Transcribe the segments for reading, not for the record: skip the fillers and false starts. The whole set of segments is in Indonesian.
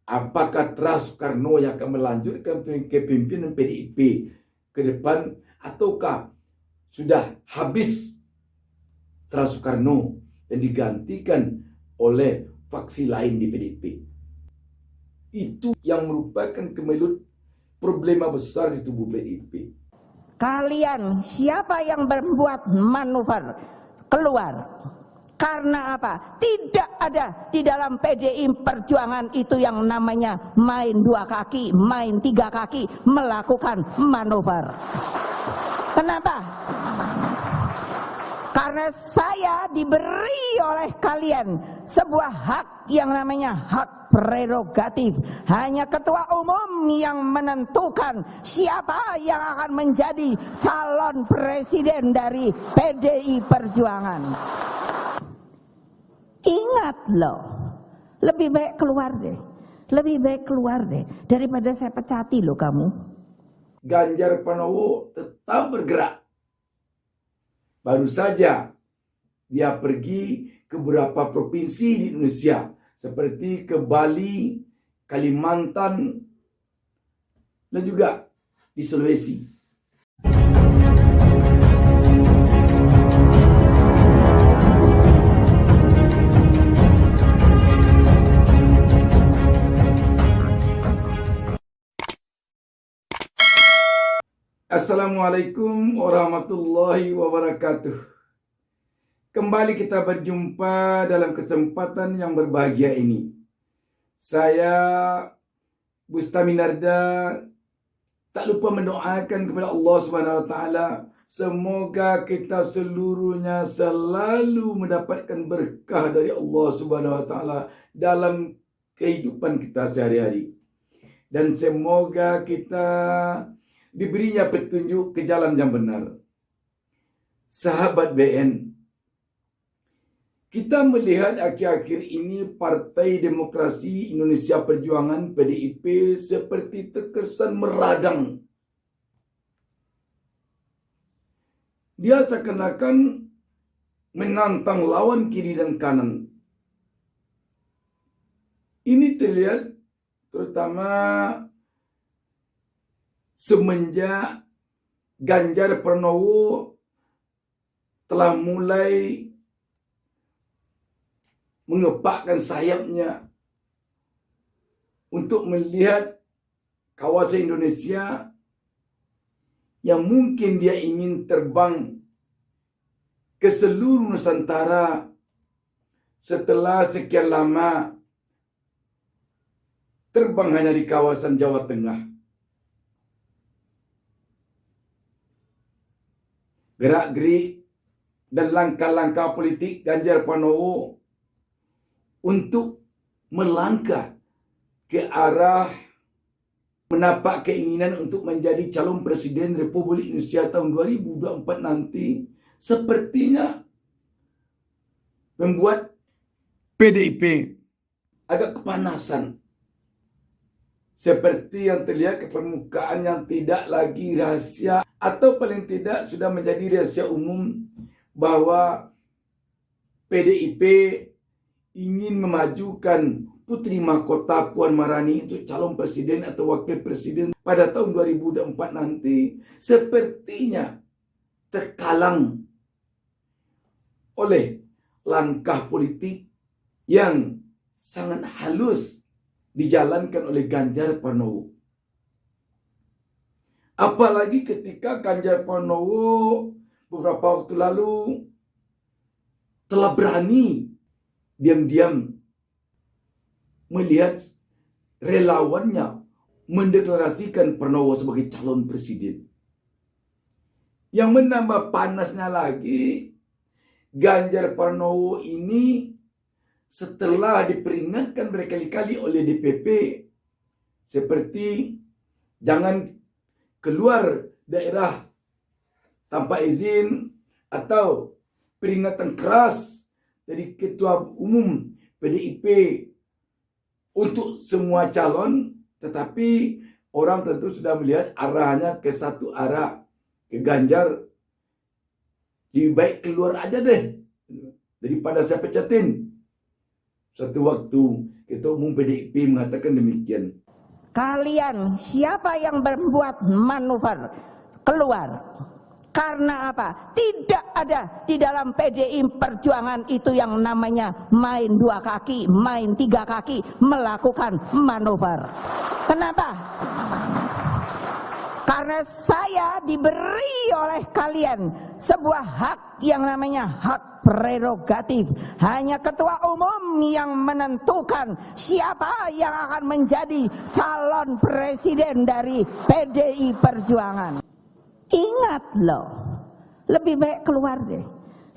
apakah Tras Soekarno yang akan melanjutkan kepemimpinan PDIP ke depan, ataukah sudah habis Tras Soekarno dan digantikan oleh faksi lain di PDIP. Itu yang merupakan kemelut problema besar di tubuh PDIP. Kalian siapa yang membuat manuver keluar? Karena apa? Tidak ada di dalam PDI Perjuangan itu yang namanya main 2 kaki, main 3 kaki, melakukan manuver. Kenapa? Karena saya diberi oleh kalian sebuah hak yang namanya hak prerogatif. Hanya ketua umum yang menentukan siapa yang akan menjadi calon presiden dari PDI Perjuangan. Ingat loh, lebih baik keluar deh. Lebih baik keluar deh daripada saya pecati loh kamu. Ganjar Pranowo tetap bergerak. Baru saja dia pergi ke beberapa provinsi di Indonesia seperti ke Bali, Kalimantan, dan juga di Sulawesi. Assalamualaikum warahmatullahi wabarakatuh. Kembali kita berjumpa dalam kesempatan yang berbahagia ini. Saya Bustami Narda tak lupa mendoakan kepada Allah Subhanahu wa taala semoga kita seluruhnya selalu mendapatkan berkah dari Allah Subhanahu wa taala dalam kehidupan kita sehari-hari. Dan semoga kita diberinya petunjuk ke jalan yang benar. Sahabat BN, kita melihat akhir-akhir ini Partai Demokrasi Indonesia Perjuangan PDIP seperti terkesan meradang. Dia seakan-akan menantang lawan kiri dan kanan. Ini terlihat terutama semenjak Ganjar Pranowo telah mulai mengepakkan sayapnya untuk melihat kawasan Indonesia yang mungkin dia ingin terbang ke seluruh Nusantara setelah sekian lama terbang hanya di kawasan Jawa Tengah. Gerak-gerik dan langkah-langkah politik Ganjar Pranowo untuk melangkah ke arah menapak keinginan untuk menjadi calon presiden Republik Indonesia tahun 2024 nanti sepertinya membuat PDIP agak kepanasan. Seperti yang terlihat ke permukaan yang tidak lagi rahasia atau paling tidak sudah menjadi rahasia umum bahwa PDIP ingin memajukan Putri Mahkota Puan Maharani untuk calon presiden atau wakil presiden pada tahun 2024 nanti sepertinya terkalang oleh langkah politik yang sangat halus dijalankan oleh Ganjar Pranowo. Apalagi ketika Ganjar Pranowo beberapa waktu lalu telah berani diam-diam melihat relawannya mendeklarasikan Pranowo sebagai calon presiden. Yang menambah panasnya lagi, Ganjar Pranowo ini setelah diperingatkan berkali-kali oleh DPP seperti jangan keluar daerah tanpa izin atau peringatan keras dari Ketua Umum PDIP untuk semua calon, tetapi orang tentu sudah melihat arahnya ke satu arah, ke Ganjar. Lebih baik keluar aja deh daripada saya pecatin. Suatu waktu Ketua Umum PDIP mengatakan demikian. Kalian siapa yang membuat manuver keluar? Karena apa? Tidak ada di dalam PDI Perjuangan itu yang namanya main dua kaki, main tiga kaki, melakukan manuver. Kenapa? Karena saya diberi oleh kalian sebuah hak yang namanya hak prerogatif. Hanya ketua umum yang menentukan siapa yang akan menjadi calon presiden dari PDI Perjuangan. Ingat loh, lebih baik keluar deh.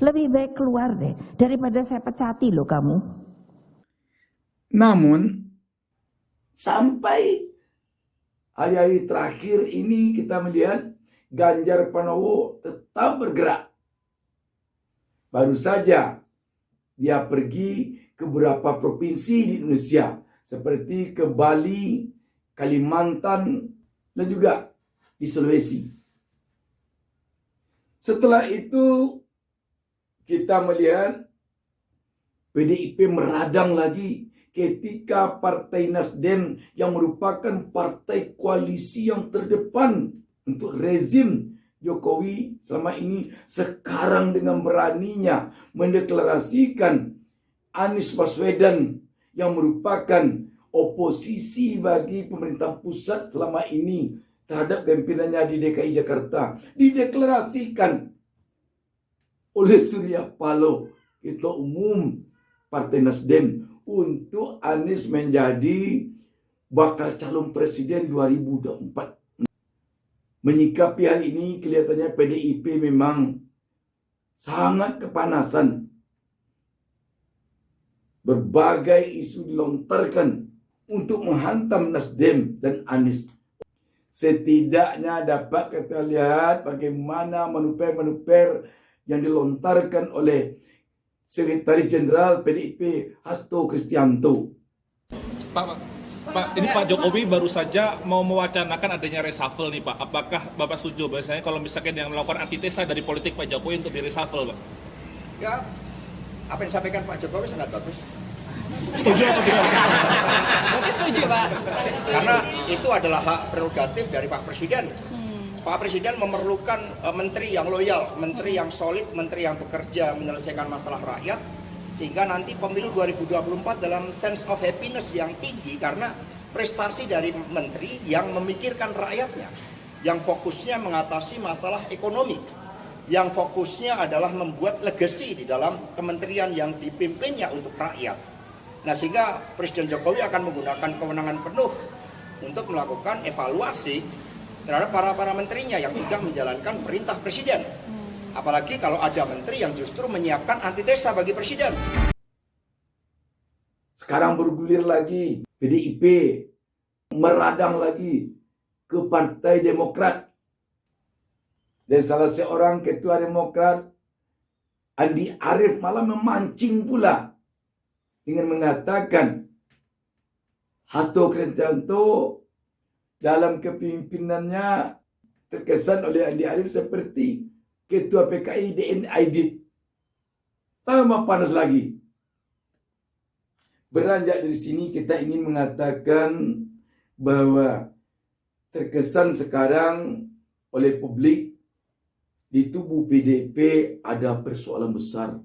Lebih baik keluar deh daripada saya pecati loh kamu. Namun sampai hari-hari terakhir ini kita melihat Ganjar Pranowo tetap bergerak. Baru saja dia pergi ke beberapa provinsi di Indonesia seperti ke Bali, Kalimantan, dan juga di Sulawesi. Setelah itu kita melihat PDIP meradang lagi ketika Partai Nasdem yang merupakan partai koalisi yang terdepan untuk rezim Jokowi selama ini, sekarang dengan beraninya mendeklarasikan Anies Baswedan yang merupakan oposisi bagi pemerintah pusat selama ini terhadap pimpinannya di DKI Jakarta, dideklarasikan oleh Surya Paloh, Ketua Umum Partai Nasdem, untuk Anies menjadi bakal calon presiden 2024. Menyikapi hal ini, kelihatannya PDIP memang sangat kepanasan. Berbagai isu dilontarkan untuk menghantam Nasdem dan Anies. Setidaknya dapat kita lihat bagaimana manuver-manuver yang dilontarkan oleh Sekretaris Jenderal PDIP Hasto Kristianto. Pak, ini Pak Jokowi baru saja mau mewacanakan adanya reshuffle nih Pak. Apakah Bapak setuju bahwasanya kalau misalkan yang melakukan antitesa dari politik Pak Jokowi untuk di reshuffle Pak? Ya, apa yang disampaikan Pak Jokowi sangat bagus. Setuju apa tidak? Berarti setuju Pak? Karena itu adalah hak prerogatif dari Pak Presiden. Pak Presiden memerlukan menteri yang loyal, menteri yang solid, menteri yang bekerja menyelesaikan masalah rakyat, sehingga nanti pemilu 2024 dalam sense of happiness yang tinggi karena prestasi dari menteri yang memikirkan rakyatnya, yang fokusnya mengatasi masalah ekonomi, yang fokusnya adalah membuat legacy di dalam kementerian yang dipimpinnya untuk rakyat. Nah, sehingga Presiden Jokowi akan menggunakan kewenangan penuh untuk melakukan evaluasi terhadap para menterinya yang tidak menjalankan perintah Presiden. Apalagi kalau ada menteri yang justru menyiapkan antitesa bagi Presiden. Sekarang bergulir lagi, PDIP meradang lagi ke Partai Demokrat. Dan salah seorang ketua Demokrat, Andi Arief, malah memancing pula dengan mengatakan Hasto Kristianto dalam kepemimpinannya terkesan oleh Andi Arief seperti Ketua PKI DN Aidit. Tambah panas lagi. Beranjak dari sini kita ingin mengatakan bahwa terkesan sekarang oleh publik di tubuh PDIP ada persoalan besar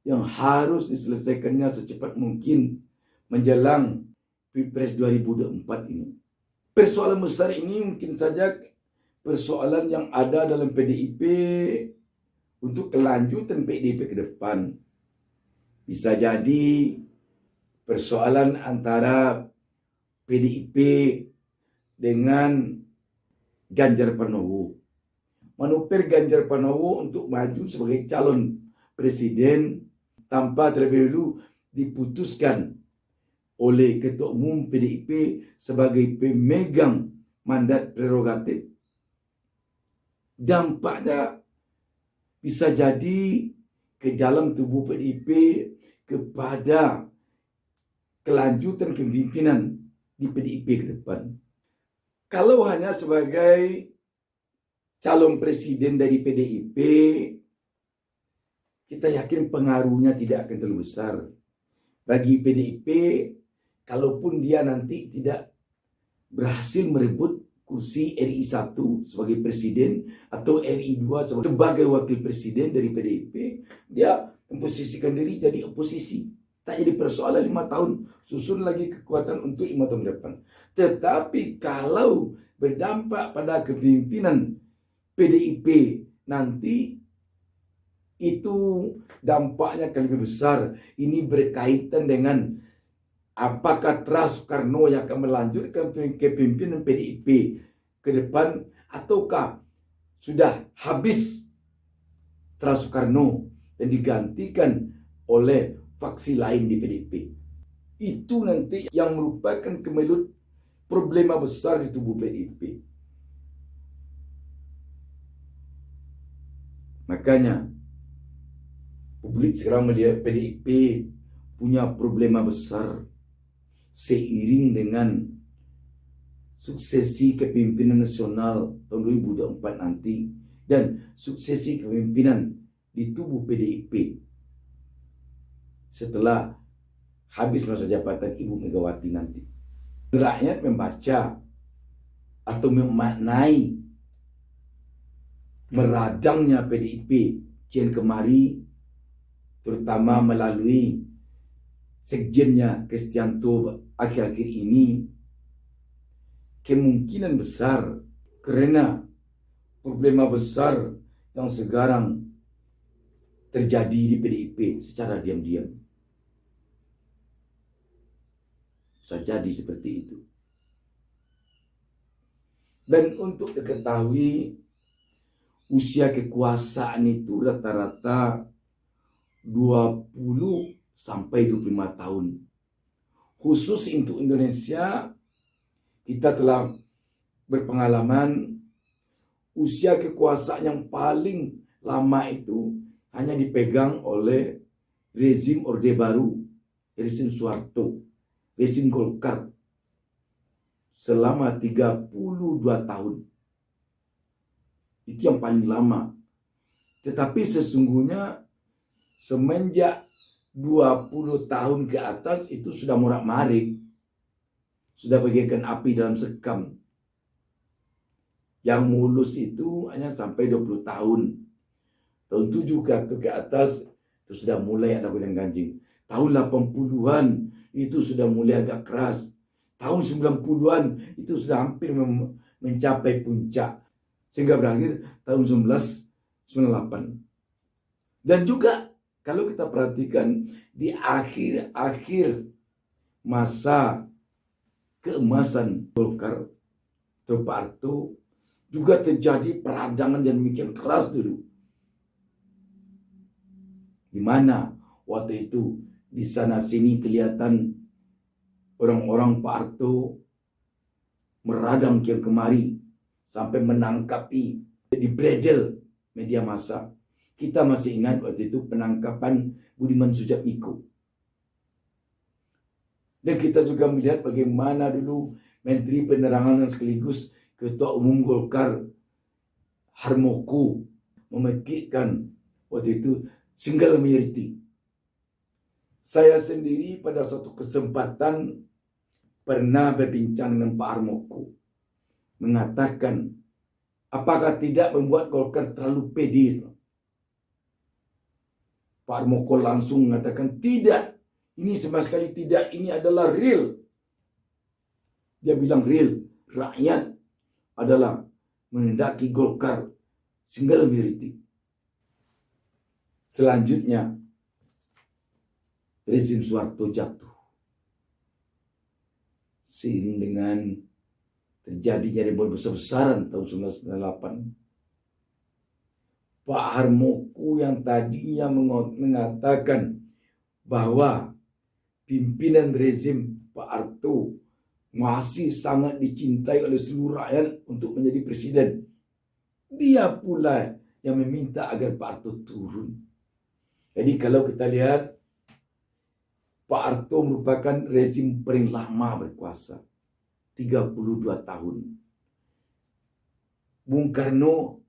yang harus diselesaikannya secepat mungkin menjelang Pilpres 2024 ini. Persoalan besar ini mungkin saja persoalan yang ada dalam PDIP untuk kelanjutan PDIP ke depan. Bisa jadi persoalan antara PDIP dengan Ganjar Pranowo. Manuver Ganjar Pranowo untuk maju sebagai calon presiden tanpa terlebih dahulu diputuskan oleh Ketua Umum PDIP sebagai pemegang mandat prerogatif. Dampaknya bisa jadi ke dalam tubuh PDIP kepada kelanjutan kepemimpinan di PDIP ke depan. Kalau hanya sebagai calon presiden dari PDIP, kita yakin pengaruhnya tidak akan terlalu besar. bagi PDIP, kalaupun dia nanti tidak berhasil merebut kursi RI 1 sebagai presiden atau RI 2 sebagai wakil presiden dari PDIP, dia memposisikan diri jadi oposisi. Tak jadi persoalan 5 tahun, susun lagi kekuatan untuk 5 tahun depan. Tetapi kalau berdampak pada kepemimpinan PDIP nanti, itu dampaknya akan lebih besar. Ini berkaitan dengan apakah Soekarno yang akan melanjutkan kepemimpinan PDIP ke depan, ataukah sudah habis Soekarno dan digantikan oleh faksi lain di PDIP. Itu nanti yang merupakan kemelut problema besar di tubuh PDIP. Makanya publik sekarang melihat PDIP punya problema besar seiring dengan suksesi kepemimpinan nasional tahun 2024 nanti dan suksesi kepemimpinan di tubuh PDIP setelah habis masa jabatan Ibu Megawati nanti. Rakyat membaca atau memaknai meradangnya PDIP kian kemari, terutama melalui sekjennya Kristianto akhir-akhir ini, kemungkinan besar karena problema besar yang sekarang terjadi di PDIP secara diam-diam. Bisa jadi seperti itu. Dan untuk diketahui, usia kekuasaan itu rata-rata 20 sampai 25 tahun. Khusus untuk Indonesia, kita telah berpengalaman usia kekuasaan yang paling lama itu hanya dipegang oleh rezim Orde Baru, rezim Soeharto, rezim Golkar selama 32 tahun. Itu yang paling lama. Tetapi sesungguhnya semenjak 20 tahun ke atas itu sudah morak-marik. Sudah bagaikan api dalam sekam. Yang mulus itu hanya sampai 20 tahun. Tahun 7 ke atas itu sudah mulai ada goyang-ganjing. Tahun 80-an itu sudah mulai agak keras. Tahun 90-an itu sudah hampir mencapai puncak. Sehingga berakhir tahun 1998. Dan juga kalau kita perhatikan di akhir-akhir masa keemasan Golkar atau Pak Harto juga terjadi peradangan yang demikian keras dulu. Di mana waktu itu di sana sini kelihatan orang-orang Pak Harto meradang kian kemari sampai menangkapi di bredel media massa. Kita masih ingat waktu itu penangkapan Budiman Sujatmiko. Dan kita juga melihat bagaimana dulu Menteri Penerangan dan sekaligus Ketua Umum Golkar Harmoko memekikkan waktu itu single majority. Saya sendiri pada suatu kesempatan pernah berbincang dengan Pak Harmoko, mengatakan apakah tidak membuat Golkar terlalu pede. Pak Harmoko langsung mengatakan tidak, ini sama sekali tidak, ini adalah real. Dia bilang real, rakyat adalah menghendaki Golkar single majority. Selanjutnya rezim Soeharto jatuh. Seiring dengan terjadinya rebel besar-besaran tahun 1998. Pak Harmoko yang tadinya mengatakan bahwa pimpinan rezim Pak Harto masih sangat dicintai oleh seluruh rakyat untuk menjadi presiden. Dia pula yang meminta agar Pak Harto turun. Jadi kalau kita lihat, Pak Harto merupakan rezim paling lama berkuasa. 32 tahun. Bung Karno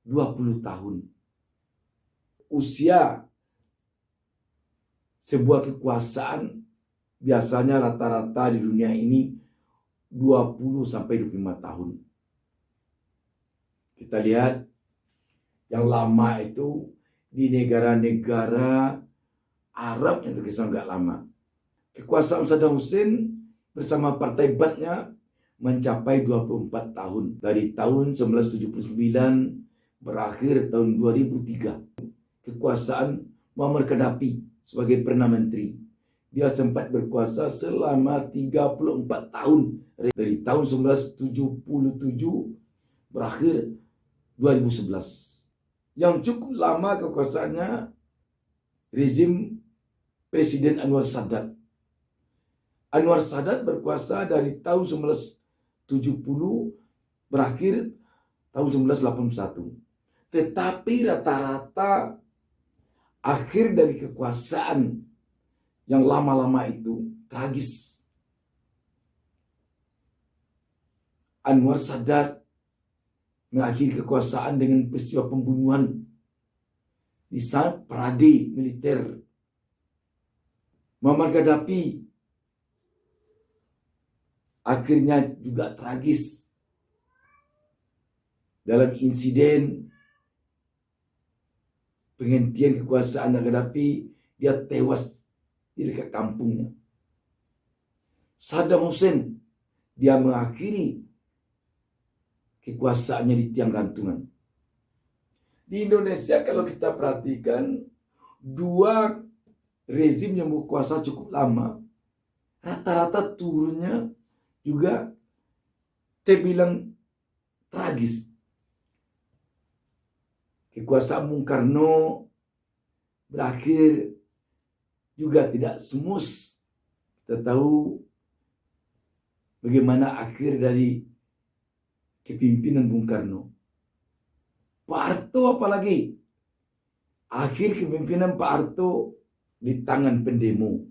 20 tahun. Usia sebuah kekuasaan biasanya rata-rata di dunia ini 20 sampai 25 tahun. Kita lihat yang lama itu di negara-negara Arab yang terkesan agak lama. Kekuasaan Saddam Hussein bersama partai Ba'athnya mencapai 24 tahun. Dari tahun 1979 berakhir tahun 2003. Kekuasaan Muammar Gaddafi sebagai Perdana Menteri. Dia sempat berkuasa selama 34 tahun. Dari tahun 1977 berakhir 2011. Yang cukup lama kekuasaannya rezim Presiden Anwar Sadat. Anwar Sadat berkuasa dari tahun 1970 berakhir tahun 1981. Tetapi rata-rata akhir dari kekuasaan yang lama-lama itu tragis. Anwar Sadat mengakhiri kekuasaan dengan peristiwa pembunuhan di saat parade militer. Muammar Gaddafi akhirnya juga tragis dalam insiden penghentian kekuasaan Gaddafi. Dia tewas di dekat kampungnya. Saddam Hussein, dia mengakhiri kekuasaannya di tiang gantungan. Di Indonesia kalau kita perhatikan, dua rezim yang berkuasa cukup lama, rata-rata turunnya juga terbilang tragis. Kekuasaan Bung Karno berakhir juga tidak semus. Kita tahu bagaimana akhir dari kepimpinan Bung Karno. Pak Harto apalagi. Akhir kepimpinan Pak Harto di tangan pendemo.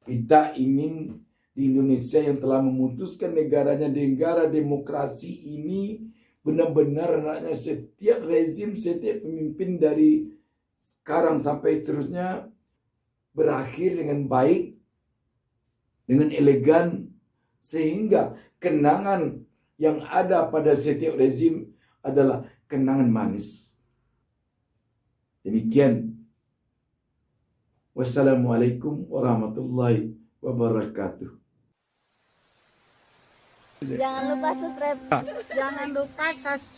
Kita ingin di Indonesia yang telah memutuskan negaranya negara demokrasi ini benar-benar anaknya setiap rezim, setiap pemimpin dari sekarang sampai seterusnya berakhir dengan baik, dengan elegan, sehingga kenangan yang ada pada setiap rezim adalah kenangan manis. Demikian. Wassalamualaikum warahmatullahi wabarakatuh. Jangan lupa subscribe. Jangan lupa subscribe.